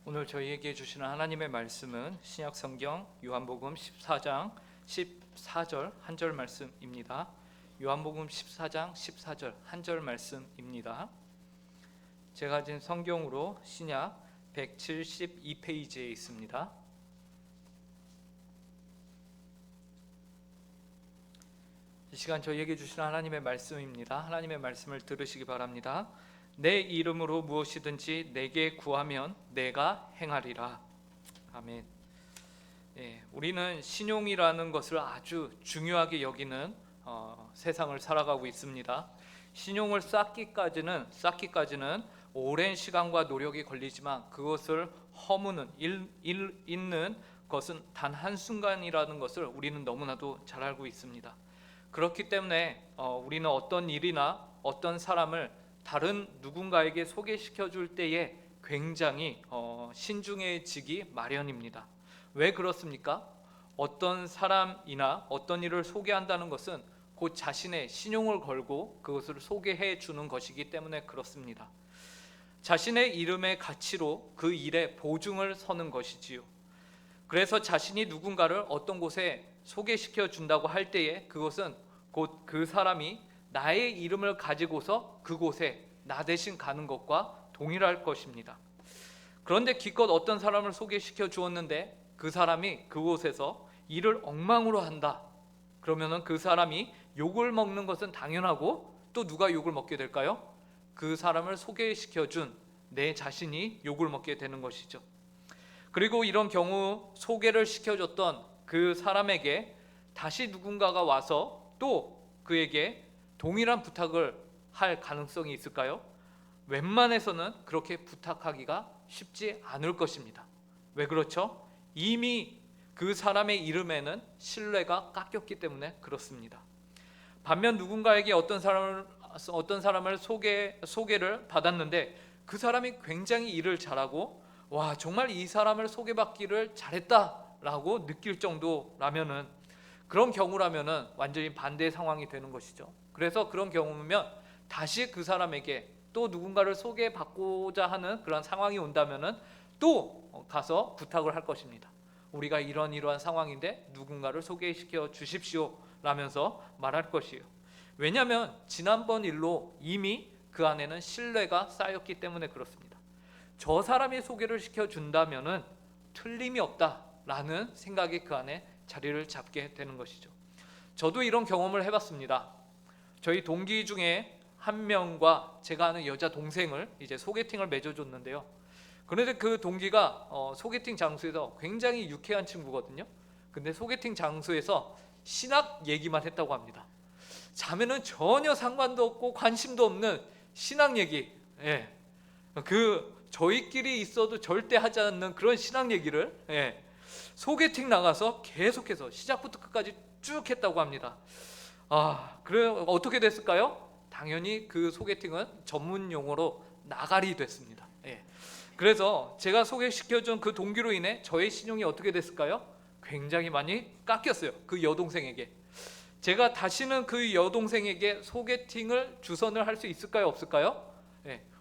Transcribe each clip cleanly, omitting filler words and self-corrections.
오늘 저희에게 주시는 하나님의 말씀은 신약 성경 요한복음 14장 14절 한 절 말씀입니다. 요한복음 14장 14절 한 절 말씀입니다. 제가 가진 성경으로 신약 172페이지에 있습니다. 이 시간 저희에게 주시는 하나님의 말씀입니다. 하나님의 말씀을 들으시기 바랍니다. 내 이름으로 무엇이든지 내게 구하면 내가 행하리라. 아멘. 우리는 신용이라는 것을 아주 중요하게 여기는 세상을 살아가고 있습니다. 신용을 쌓기까지는 오랜 시간과 노력이 걸리지만 그것을 허무는 잃는 것은 단 한순간이라는 것을 우리는 너무나도 잘 알고 있습니다. 그렇기 때문에 우리는 어떤 일이나 어떤 사람을 다른 누군가에게 소개시켜 줄 때에 굉장히 신중해지기 마련입니다. 왜 그렇습니까? 어떤 사람이나 어떤 일을 소개한다는 것은 곧 자신의 신용을 걸고 그것을 소개해 주는 것이기 때문에 그렇습니다. 자신의 이름의 가치로 그 일에 보증을 서는 것이지요. 그래서 자신이 누군가를 어떤 곳에 소개시켜 준다고 할 때에 그것은 곧 그 사람이 나의 이름을 가지고서 그곳에 나 대신 가는 것과 동일할 것입니다. 그런데 기껏 어떤 사람을 소개시켜 주었는데 그 사람이 그곳에서 일을 엉망으로 한다. 그러면은 그 사람이 욕을 먹는 것은 당연하고 또 누가 욕을 먹게 될까요? 그 사람을 소개시켜 준 내 자신이 욕을 먹게 되는 것이죠. 그리고 이런 경우 소개를 시켜줬던 그 사람에게 다시 누군가가 와서 또 그에게 동일한 부탁을 할 가능성이 있을까요? 웬만해서는 그렇게 부탁하기가 쉽지 않을 것입니다. 왜 그렇죠? 이미 그 사람의 이름에는 신뢰가 깎였기 때문에 그렇습니다. 반면 누군가에게 어떤 사람을 소개를 받았는데 그 사람이 굉장히 일을 잘하고 와 정말 이 사람을 소개받기를 잘했다라고 느낄 정도라면은 그런 경우라면은 완전히 반대의 상황이 되는 것이죠. 그래서 그런 경우면 다시 그 사람에게 또 누군가를 소개받고자 하는 그런 상황이 온다면은 또 가서 부탁을 할 것입니다. 우리가 이러한 상황인데 누군가를 소개시켜 주십시오 라면서 말할 것이에요. 왜냐하면 지난번 일로 이미 그 안에는 신뢰가 쌓였기 때문에 그렇습니다. 저 사람이 소개를 시켜준다면은 틀림이 없다라는 생각이 그 안에 자리를 잡게 되는 것이죠. 저도 이런 경험을 해봤습니다. 저희 동기 중에 한 명과 제가 아는 여자 동생을 이제 소개팅을 맺어줬는데요. 그런데 그 동기가 소개팅 장소에서 굉장히 유쾌한 친구거든요. 근데 소개팅 장소에서 신학 얘기만 했다고 합니다. 자매는 전혀 상관도 없고 관심도 없는 신학 얘기. 그 저희끼리 있어도 절대 하지 않는 그런 신학 얘기를 소개팅 나가서 계속해서 시작부터 끝까지 쭉 했다고 합니다. 그래 어떻게 됐을까요? 당연히 그 소개팅은 전문 용어로 나가리 됐습니다. 그래서 제가 소개시켜준 그 동기로 인해 저의 신용이 어떻게 됐을까요? 굉장히 많이 깎였어요. 그 여동생에게. 제가 다시는 그 여동생에게 소개팅을 주선을 할 수 있을까요? 없을까요?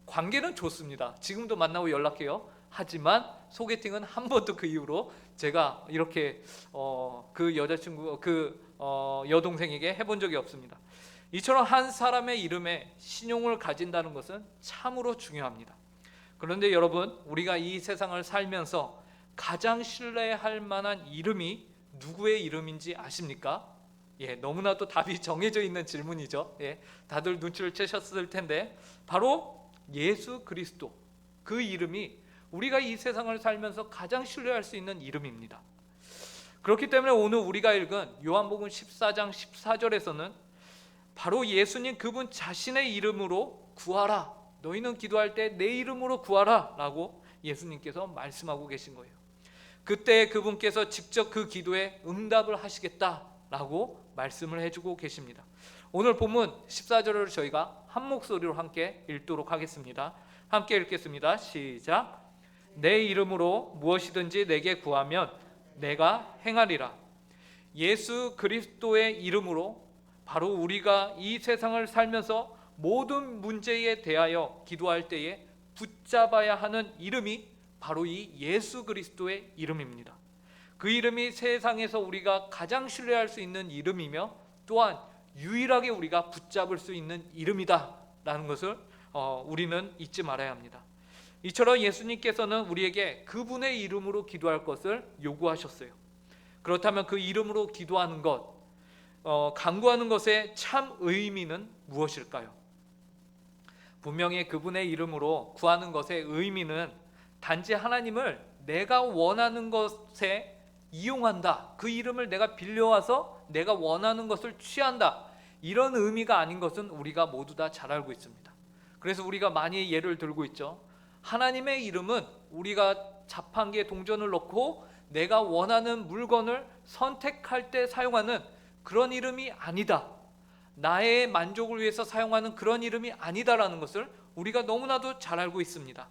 관계는 좋습니다. 지금도 만나고 연락해요. 하지만 소개팅은 한 번도 그 이후로 제가 이렇게 그 여자친구 여동생에게 해본 적이 없습니다. 이처럼 한 사람의 이름에 신용을 가진다는 것은 참으로 중요합니다. 그런데 여러분, 우리가 이 세상을 살면서 가장 신뢰할 만한 이름이 누구의 이름인지 아십니까? 너무나도 답이 정해져 있는 질문이죠. 다들 눈치를 채셨을 텐데 바로 예수 그리스도, 그 이름이 우리가 이 세상을 살면서 가장 신뢰할 수 있는 이름입니다. 그렇기 때문에 오늘 우리가 읽은 요한복음 14장 14절에서는 바로 예수님 그분 자신의 이름으로 구하라, 너희는 기도할 때 내 이름으로 구하라 라고 예수님께서 말씀하고 계신 거예요. 그때 그분께서 직접 그 기도에 응답을 하시겠다라고 말씀을 해주고 계십니다. 오늘 본문 14절을 저희가 한 목소리로 함께 읽도록 하겠습니다. 함께 읽겠습니다. 시작. 내 이름으로 무엇이든지 내게 구하면 내가 행하리라. 예수 그리스도의 이름으로 바로 우리가 이 세상을 살면서 모든 문제에 대하여 기도할 때에 붙잡아야 하는 이름이 바로 이 예수 그리스도의 이름입니다. 그 이름이 세상에서 우리가 가장 신뢰할 수 있는 이름이며 또한 유일하게 우리가 붙잡을 수 있는 이름이다 라는 것을 우리는 잊지 말아야 합니다. 이처럼 예수님께서는 우리에게 그분의 이름으로 기도할 것을 요구하셨어요. 그렇다면 그 이름으로 기도하는 것, 간구하는 것의 참 의미는 무엇일까요? 분명히 그분의 이름으로 구하는 것의 의미는 단지 하나님을 내가 원하는 것에 이용한다, 그 이름을 내가 빌려와서 내가 원하는 것을 취한다, 이런 의미가 아닌 것은 우리가 모두 다 잘 알고 있습니다. 그래서 우리가 많이 예를 들고 있죠. 하나님의 이름은 우리가 자판기에 동전을 넣고 내가 원하는 물건을 선택할 때 사용하는 그런 이름이 아니다, 나의 만족을 위해서 사용하는 그런 이름이 아니다라는 것을 우리가 너무나도 잘 알고 있습니다.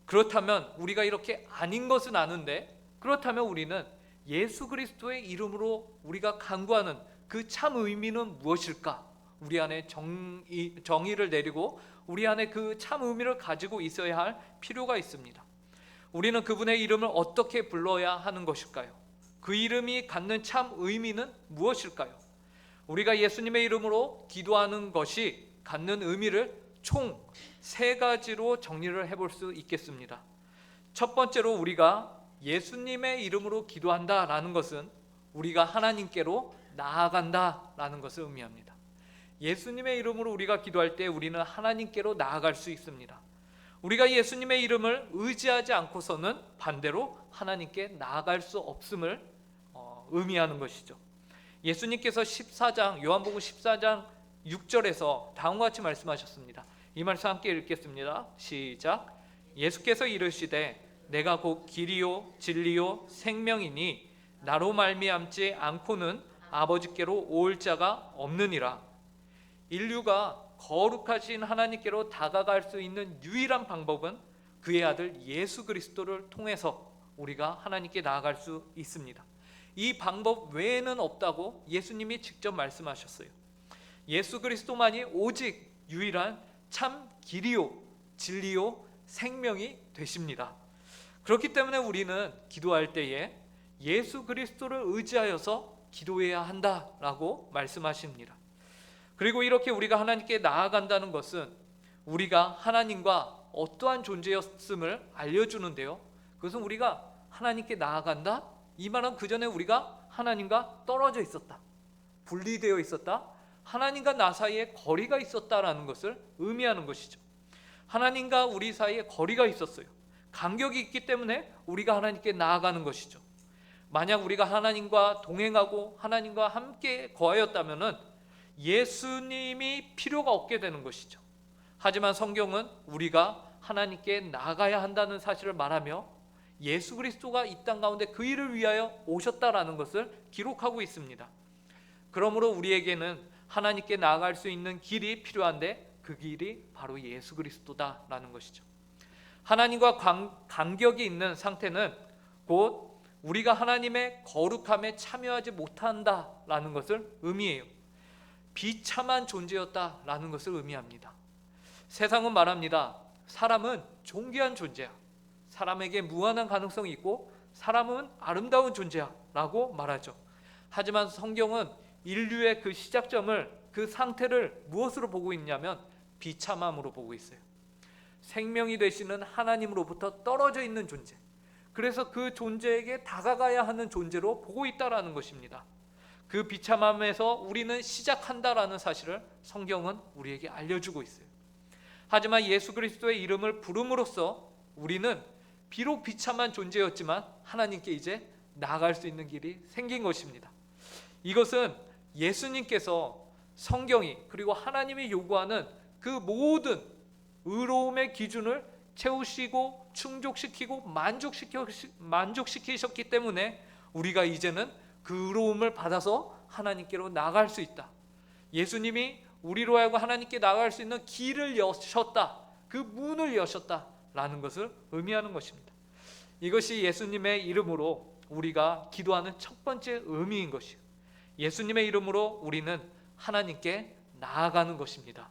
그렇다면 우리가 이렇게 아닌 것은 아는데, 그렇다면 우리는 예수 그리스도의 이름으로 우리가 간구하는 그 참 의미는 무엇일까? 우리 안에 정의를 내리고 우리 안에 그 참 의미를 가지고 있어야 할 필요가 있습니다. 우리는 그분의 이름을 어떻게 불러야 하는 것일까요? 그 이름이 갖는 참 의미는 무엇일까요? 우리가 예수님의 이름으로 기도하는 것이 갖는 의미를 총 3가지로 정리를 해볼 수 있겠습니다. 첫 번째로 우리가 예수님의 이름으로 기도한다라는 것은 우리가 하나님께로 나아간다라는 것을 의미합니다. 예수님의 이름으로 우리가 기도할 때 우리는 하나님께로 나아갈 수 있습니다. 우리가 예수님의 이름을 의지하지 않고서는 반대로 하나님께 나아갈 수 없음을 의미하는 것이죠. 예수님께서 요한복음 14장 6절에서 다음과 같이 말씀하셨습니다. 이 말씀 함께 읽겠습니다. 시작. 예수께서 이르시되 내가 곧 길이요 진리요 생명이니 나로 말미암지 않고는 아버지께로 올 자가 없느니라. 인류가 거룩하신 하나님께로 다가갈 수 있는 유일한 방법은 그의 아들 예수 그리스도를 통해서 우리가 하나님께 나아갈 수 있습니다. 이 방법 외에는 없다고 예수님이 직접 말씀하셨어요. 예수 그리스도만이 오직 유일한 참 길이요 진리요 생명이 되십니다. 그렇기 때문에 우리는 기도할 때에 예수 그리스도를 의지하여서 기도해야 한다라고 말씀하십니다. 그리고 이렇게 우리가 하나님께 나아간다는 것은 우리가 하나님과 어떠한 존재였음을 알려주는데요, 그것은 우리가 하나님께 나아간다, 이 말은 그 전에 우리가 하나님과 떨어져 있었다, 분리되어 있었다, 하나님과 나 사이에 거리가 있었다라는 것을 의미하는 것이죠. 하나님과 우리 사이에 거리가 있었어요. 간격이 있기 때문에 우리가 하나님께 나아가는 것이죠. 만약 우리가 하나님과 동행하고 하나님과 함께 거하였다면 예수님이 필요가 없게 되는 것이죠. 하지만 성경은 우리가 하나님께 나아가야 한다는 사실을 말하며 예수 그리스도가 이 땅 가운데 그 일을 위하여 오셨다라는 것을 기록하고 있습니다. 그러므로 우리에게는 하나님께 나아갈 수 있는 길이 필요한데 그 길이 바로 예수 그리스도다라는 것이죠. 하나님과 간격이 있는 상태는 곧 우리가 하나님의 거룩함에 참여하지 못한다라는 것을 의미해요. 비참한 존재였다라는 것을 의미합니다. 세상은 말합니다. 사람은 존귀한 존재야, 사람에게 무한한 가능성이 있고 사람은 아름다운 존재야 라고 말하죠. 하지만 성경은 인류의 그 시작점을, 그 상태를 무엇으로 보고 있냐면 비참함으로 보고 있어요. 생명이 되시는 하나님으로부터 떨어져 있는 존재, 그래서 그 존재에게 다가가야 하는 존재로 보고 있다라는 것입니다. 그 비참함에서 우리는 시작한다라는 사실을 성경은 우리에게 알려주고 있어요. 하지만 예수 그리스도의 이름을 부름으로써 우리는 비록 비참한 존재였지만 하나님께 이제 나아갈 수 있는 길이 생긴 것입니다. 이것은 예수님께서 성경이 그리고 하나님이 요구하는 그 모든 의로움의 기준을 채우시고 충족시키고 만족시키셨기 때문에 우리가 이제는 그 의로움을 받아서 하나님께로 나아갈 수 있다. 예수님이 우리로 하여금 하나님께 나아갈 수 있는 길을 여셨다, 그 문을 여셨다라는 것을 의미하는 것입니다. 이것이 예수님의 이름으로 우리가 기도하는 첫 번째 의미인 것이요, 예수님의 이름으로 우리는 하나님께 나아가는 것입니다.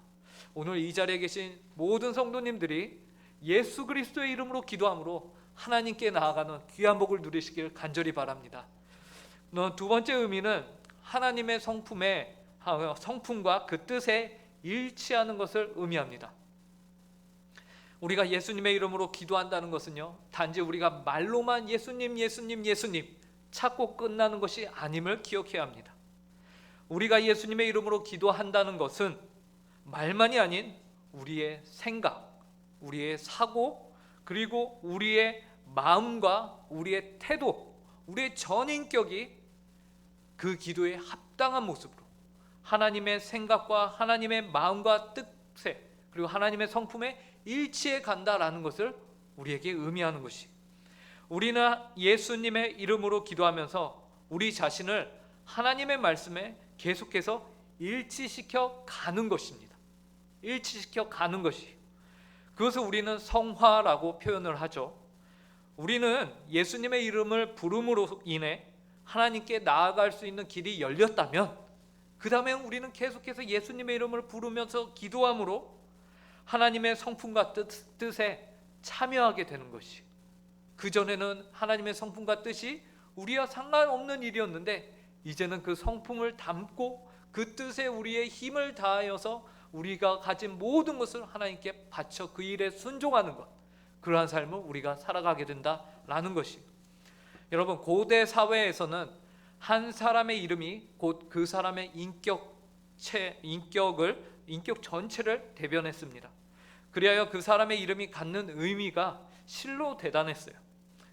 오늘 이 자리에 계신 모든 성도님들이 예수 그리스도의 이름으로 기도함으로 하나님께 나아가는 귀한 복을 누리시길 간절히 바랍니다. 두 번째 의미는 하나님의 성품과 그 뜻에 일치하는 것을 의미합니다. 우리가 예수님의 이름으로 기도한다는 것은요, 단지 우리가 말로만 예수님 찾고 끝나는 것이 아님을 기억해야 합니다. 우리가 예수님의 이름으로 기도한다는 것은 말만이 아닌 우리의 생각, 우리의 사고, 그리고 우리의 마음과 우리의 태도, 우리의 전인격이 그 기도에 합당한 모습으로 하나님의 생각과 하나님의 마음과 뜻에, 그리고 하나님의 성품에 일치해 간다라는 것을 우리에게 의미하는 것이, 우리는 예수님의 이름으로 기도하면서 우리 자신을 하나님의 말씀에 계속해서 일치시켜 가는 것입니다. 일치시켜 가는 것이, 그것을 우리는 성화라고 표현을 하죠. 우리는 예수님의 이름을 부름으로 인해 하나님께 나아갈 수 있는 길이 열렸다면, 그 다음에 우리는 계속해서 예수님의 이름을 부르면서 기도함으로 하나님의 성품과 뜻에 참여하게 되는 것이, 그전에는 하나님의 성품과 뜻이 우리와 상관없는 일이었는데 이제는 그 성품을 담고 그 뜻에 우리의 힘을 다하여서 우리가 가진 모든 것을 하나님께 바쳐 그 일에 순종하는 것, 그러한 삶을 우리가 살아가게 된다라는 것이, 여러분, 고대 사회에서는 한 사람의 이름이 곧 그 사람의 인격 전체를 대변했습니다. 그리하여 그 사람의 이름이 갖는 의미가 실로 대단했어요.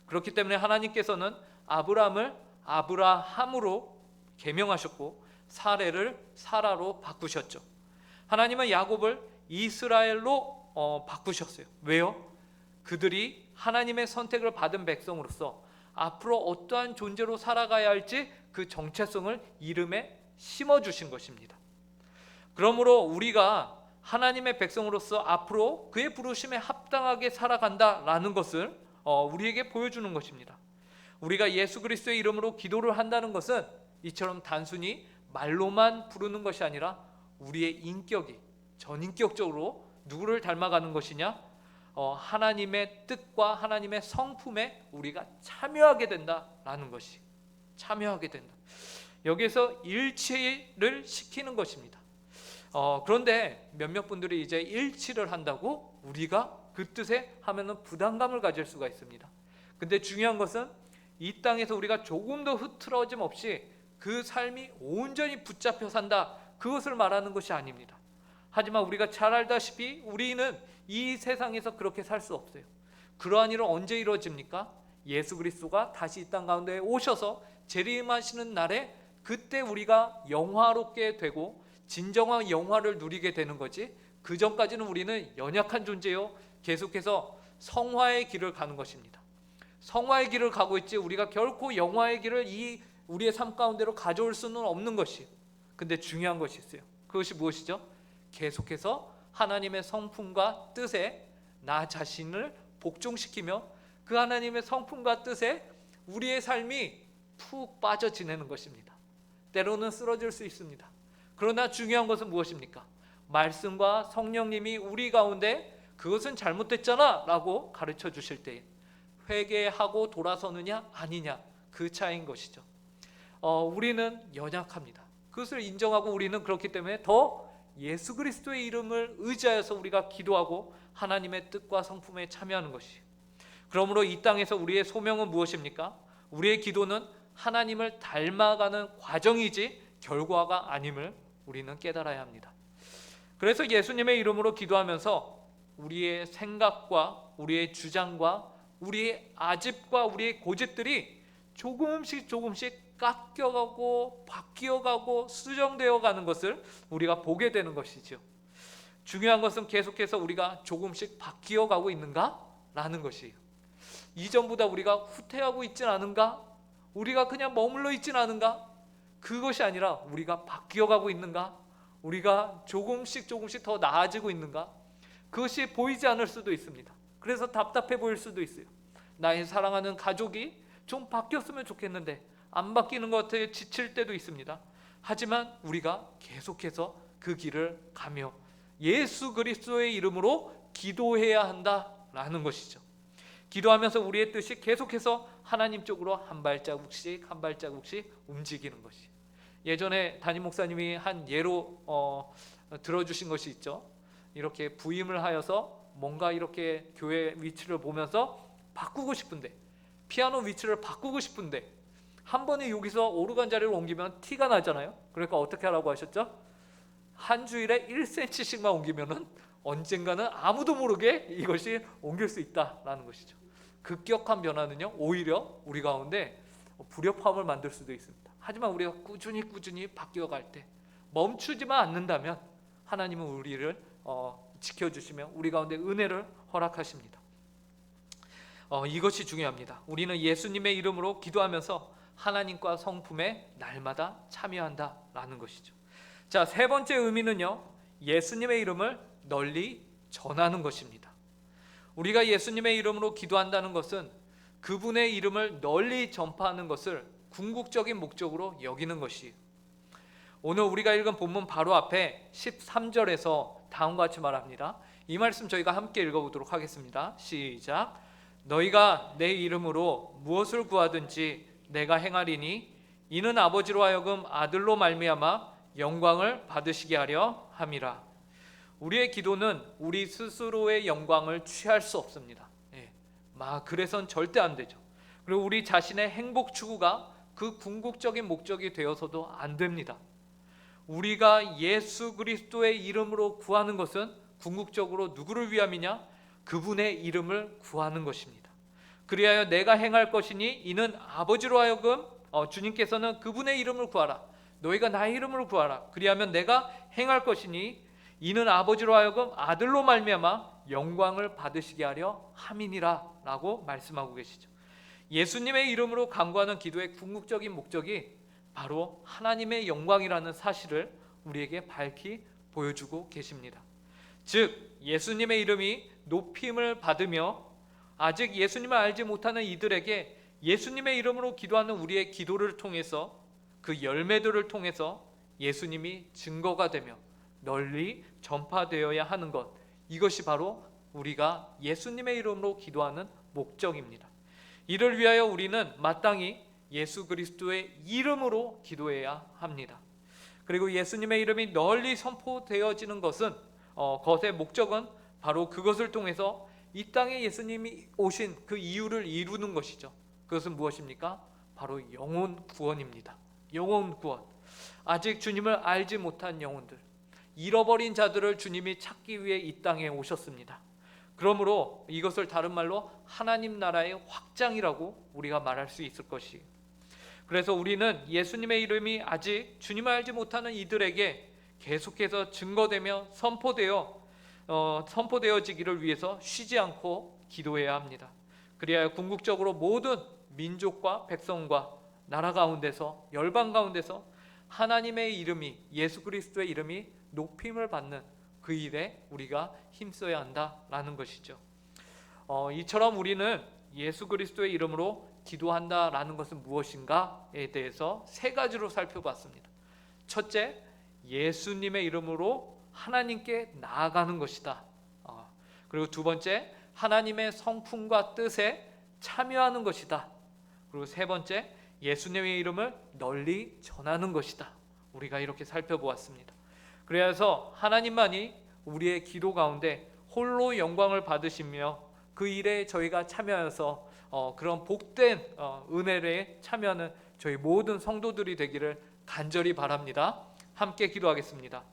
그렇기 때문에 하나님께서는 아브라함을 아브라함으로 계명하셨고 사레를 사라로 바꾸셨죠. 하나님은 야곱을 이스라엘로 바꾸셨어요. 왜요? 그들이 하나님의 선택을 받은 백성으로서 앞으로 어떠한 존재로 살아가야 할지 그 정체성을 이름에 심어주신 것입니다. 그러므로 우리가 하나님의 백성으로서 앞으로 그의 부르심에 합당하게 살아간다라는 것을 우리에게 보여주는 것입니다. 우리가 예수 그리스도의 이름으로 기도를 한다는 것은 이처럼 단순히 말로만 부르는 것이 아니라 우리의 인격이 전인격적으로 누구를 닮아가는 것이냐? 하나님의 뜻과 하나님의 성품에 우리가 참여하게 된다라는 것이, 참여하게 된다. 여기에서 일치를 시키는 것입니다. 그런데 몇몇 분들이 이제 일치를 한다고 우리가 그 뜻에 하면은 부담감을 가질 수가 있습니다. 근데 중요한 것은 이 땅에서 우리가 조금도 흐트러짐 없이 그 삶이 온전히 붙잡혀 산다, 그것을 말하는 것이 아닙니다. 하지만 우리가 잘 알다시피 우리는 이 세상에서 그렇게 살 수 없어요. 그러한 일은 언제 이루어집니까? 예수 그리스도가 다시 이 땅 가운데 오셔서 재림하시는 날에, 그때 우리가 영화롭게 되고 진정한 영화를 누리게 되는 거지, 그 전까지는 우리는 연약한 존재요, 계속해서 성화의 길을 가는 것입니다. 성화의 길을 가고 있지 우리가 결코 영화의 길을 우리의 삶 가운데로 가져올 수는 없는 것이, 근데 중요한 것이 있어요. 그것이 무엇이죠? 계속해서 하나님의 성품과 뜻에 나 자신을 복종시키며 그 하나님의 성품과 뜻에 우리의 삶이 푹 빠져 지내는 것입니다. 때로는 쓰러질 수 있습니다. 그러나 중요한 것은 무엇입니까? 말씀과 성령님이 우리 가운데 그것은 잘못됐잖아 라고 가르쳐 주실 때 회개하고 돌아서느냐 아니냐, 그 차이인 것이죠. 우리는 연약합니다. 그것을 인정하고 우리는 그렇기 때문에 더 예수 그리스도의 이름을 의지하여서 우리가 기도하고 하나님의 뜻과 성품에 참여하는 것이, 그러므로 이 땅에서 우리의 소명은 무엇입니까? 우리의 기도는 하나님을 닮아가는 과정이지 결과가 아님을 우리는 깨달아야 합니다. 그래서 예수님의 이름으로 기도하면서 우리의 생각과 우리의 주장과 우리의 아집과 우리의 고집들이 조금씩 깎여가고 바뀌어가고 수정되어 가는 것을 우리가 보게 되는 것이죠. 중요한 것은 계속해서 우리가 조금씩 바뀌어가고 있는가? 라는 것이에요. 이전보다 우리가 후퇴하고 있진 않은가? 우리가 그냥 머물러 있진 않은가? 그것이 아니라 우리가 바뀌어가고 있는가? 우리가 조금씩 더 나아지고 있는가? 그것이 보이지 않을 수도 있습니다. 그래서 답답해 보일 수도 있어요. 나의 사랑하는 가족이 좀 바뀌었으면 좋겠는데 안 바뀌는 것 같아 지칠 때도 있습니다. 하지만 우리가 계속해서 그 길을 가며 예수 그리스도의 이름으로 기도해야 한다라는 것이죠. 기도하면서 우리의 뜻이 계속해서 하나님 쪽으로 한 발자국씩 한 발자국씩 움직이는 것이. 예전에 담임 목사님이 한 예로 들어주신 것이 있죠. 이렇게 부임을 하여서 뭔가 이렇게 교회 위치를 보면서 바꾸고 싶은데, 피아노 위치를 바꾸고 싶은데 한 번에 여기서 오르간 자리를 옮기면 티가 나잖아요. 그러니까 어떻게 하라고 하셨죠? 한 주일에 1cm씩만 옮기면은 언젠가는 아무도 모르게 이것이 옮길 수 있다라는 것이죠. 급격한 변화는요, 오히려 우리 가운데 불협화음을 만들 수도 있습니다. 하지만 우리가 꾸준히 바뀌어갈 때 멈추지만 않는다면 하나님은 우리를 지켜주시며 우리 가운데 은혜를 허락하십니다. 이것이 중요합니다. 우리는 예수님의 이름으로 기도하면서 하나님과 성품에 날마다 참여한다라는 것이죠. 자, 세 번째 의미는요, 예수님의 이름을 널리 전하는 것입니다. 우리가 예수님의 이름으로 기도한다는 것은 그분의 이름을 널리 전파하는 것을 궁극적인 목적으로 여기는 것이에요. 오늘 우리가 읽은 본문 바로 앞에 13절에서 다음과 같이 말합니다. 이 말씀 저희가 함께 읽어보도록 하겠습니다. 시작. 너희가 내 이름으로 무엇을 구하든지 내가 행하리니 이는 아버지로 하여금 아들로 말미암아 영광을 받으시게 하려 함이라. 우리의 기도는 우리 스스로의 영광을 취할 수 없습니다. 그래서는 절대 안 되죠. 그리고 우리 자신의 행복 추구가 그 궁극적인 목적이 되어서도 안 됩니다. 우리가 예수 그리스도의 이름으로 구하는 것은 궁극적으로 누구를 위함이냐? 그분의 이름을 구하는 것입니다. 그리하여 내가 행할 것이니 이는 아버지로 하여금 주님께서는 그분의 이름을 구하라. 너희가 나의 이름으로 구하라. 그리하면 내가 행할 것이니 이는 아버지로 하여금 아들로 말미암아 영광을 받으시게 하려 함이니라 라고 말씀하고 계시죠. 예수님의 이름으로 간구하는 기도의 궁극적인 목적이 바로 하나님의 영광이라는 사실을 우리에게 밝히 보여주고 계십니다. 즉 예수님의 이름이 높임을 받으며 아직 예수님을 알지 못하는 이들에게 예수님의 이름으로 기도하는 우리의 기도를 통해서 그 열매들을 통해서 예수님이 증거가 되며 널리 전파되어야 하는 것, 이것이 바로 우리가 예수님의 이름으로 기도하는 목적입니다. 이를 위하여 우리는 마땅히 예수 그리스도의 이름으로 기도해야 합니다. 그리고 예수님의 이름이 널리 선포되어지는 것은 것의 목적은 바로 그것을 통해서 이 땅에 예수님이 오신 그 이유를 이루는 것이죠. 그것은 무엇입니까? 바로 영혼 구원입니다. 영혼 구원. 아직 주님을 알지 못한 영혼들, 잃어버린 자들을 주님이 찾기 위해 이 땅에 오셨습니다. 그러므로 이것을 다른 말로 하나님 나라의 확장이라고 우리가 말할 수 있을 것이에요. 그래서 우리는 예수님의 이름이 아직 주님을 알지 못하는 이들에게 계속해서 증거되며 선포되어지기를 위해서 쉬지 않고 기도해야 합니다. 그래야 궁극적으로 모든 민족과 백성과 나라 가운데서, 열방 가운데서 하나님의 이름이, 예수 그리스도의 이름이 높임을 받는 그 일에 우리가 힘써야 한다라는 것이죠. 이처럼 우리는 예수 그리스도의 이름으로 기도한다라는 것은 무엇인가에 대해서 세 가지로 살펴봤습니다. 첫째, 예수님의 이름으로 하나님께 나아가는 것이다. 그리고 두 번째, 하나님의 성품과 뜻에 참여하는 것이다. 그리고 세 번째, 예수님의 이름을 널리 전하는 것이다. 우리가 이렇게 살펴보았습니다. 그래서 하나님만이 우리의 기도 가운데 홀로 영광을 받으시며 그 일에 저희가 참여해서 그런 복된 은혜에 참여하는 저희 모든 성도들이 되기를 간절히 바랍니다. 함께 기도하겠습니다.